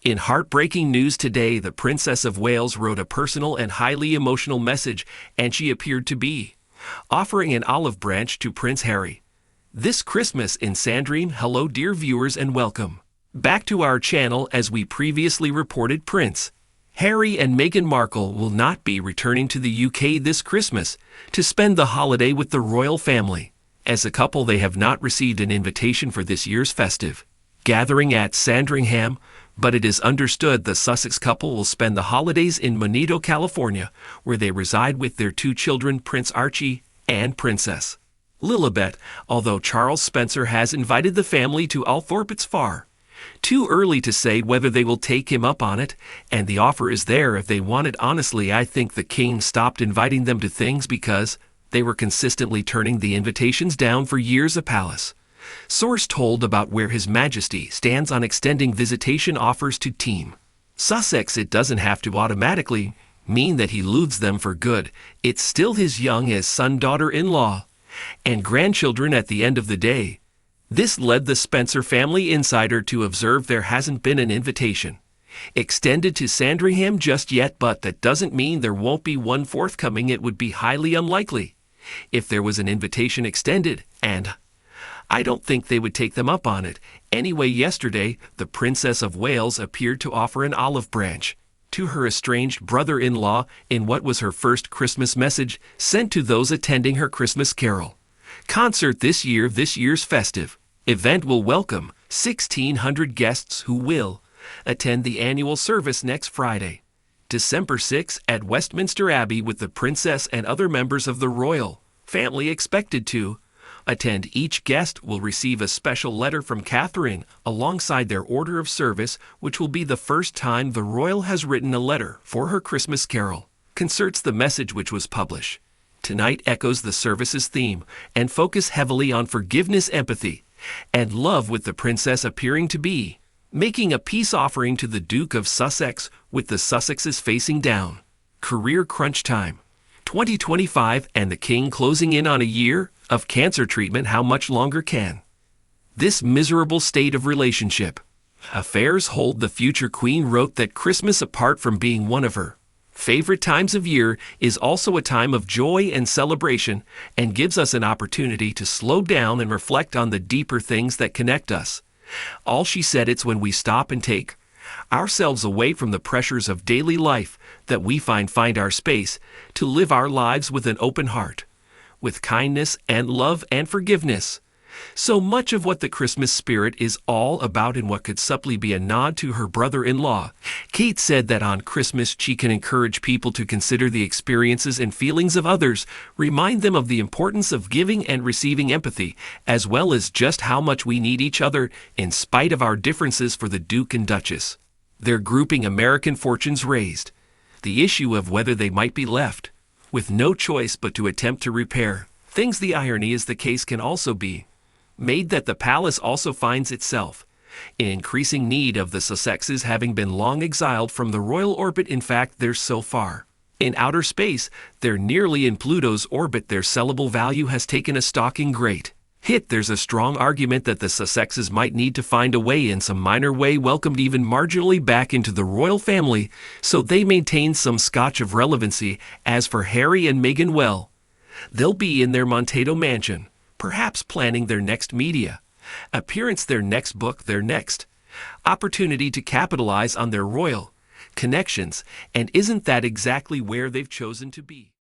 In heartbreaking news today, the Princess of Wales wrote a personal and highly emotional message, and she appeared to be offering an olive branch to Prince Harry this Christmas in Sandringham. Hello dear viewers and welcome back to our channel. As we previously reported, Prince Harry and Meghan Markle will not be returning to the UK this Christmas to spend the holiday with the royal family. As a couple, they have not received an invitation for this year's festive gathering at Sandringham, but it is understood the Sussex couple will spend the holidays in Monito, California, where they reside with their two children, Prince Archie and Princess Lilibet, although Charles Spencer has invited the family to Althorpe. It's far too early to say whether they will take him up on it, and the offer is there if they want it. Honestly, I think the king stopped inviting them to things because they were consistently turning the invitations down for years. A palace source told about where His Majesty stands on extending visitation offers to Team Sussex. It doesn't have to automatically mean that he loathes them for good. It's still his young as son, daughter-in-law, and grandchildren at the end of the day. This led the Spencer family insider to observe there hasn't been an invitation extended to Sandringham just yet, but that doesn't mean there won't be one forthcoming. It would be highly unlikely if there was an invitation extended, and I don't think they would take them up on it. Anyway, yesterday, the Princess of Wales appeared to offer an olive branch to her estranged brother-in-law in what was her first Christmas message sent to those attending her Christmas Carol concert this year. This year's festive event will welcome 1,600 guests who will attend the annual service next Friday, December 6, at Westminster Abbey, with the princess and other members of the royal family expected to attend. Each guest will receive a special letter from Catherine alongside their order of service, which will be the first time the royal has written a letter for her Christmas Carol concerts. The message, which was published tonight, echoes the service's theme and focus heavily on forgiveness, empathy, and love, with the princess appearing to be making a peace offering to the Duke of Sussex, with the Sussexes facing down career crunch time 2025 and the king closing in on a year of cancer treatment. How much longer can this miserable state of relationship affairs hold? The future queen wrote that Christmas, apart from being one of her favorite times of year, is also a time of joy and celebration, and gives us an opportunity to slow down and reflect on the deeper things that connect us all. She said it's when we stop and take ourselves away from the pressures of daily life that we find our space to live our lives with an open heart, with kindness and love and forgiveness. So much of what the Christmas spirit is all about, and what could subtly be a nod to her brother-in-law. Kate said that on Christmas she can encourage people to consider the experiences and feelings of others, remind them of the importance of giving and receiving empathy, as well as just how much we need each other in spite of our differences. For the Duke and Duchess, their grouping American fortunes raised the issue of whether they might be left with no choice but to attempt to repair things. The irony is the case can also be made that the palace also finds itself in increasing need of the Sussexes, having been long exiled from the royal orbit. In fact, they're so far in outer space, they're nearly in Pluto's orbit. Their sellable value has taken a stalking great hit. There's a strong argument that the Sussexes might need to find a way, in some minor way, welcomed even marginally back into the royal family, so they maintain some scotch of relevancy. As for Harry and Meghan, well, they'll be in their Montato mansion, perhaps planning their next media appearance, their next book, their next opportunity to capitalize on their royal connections. And isn't that exactly where they've chosen to be?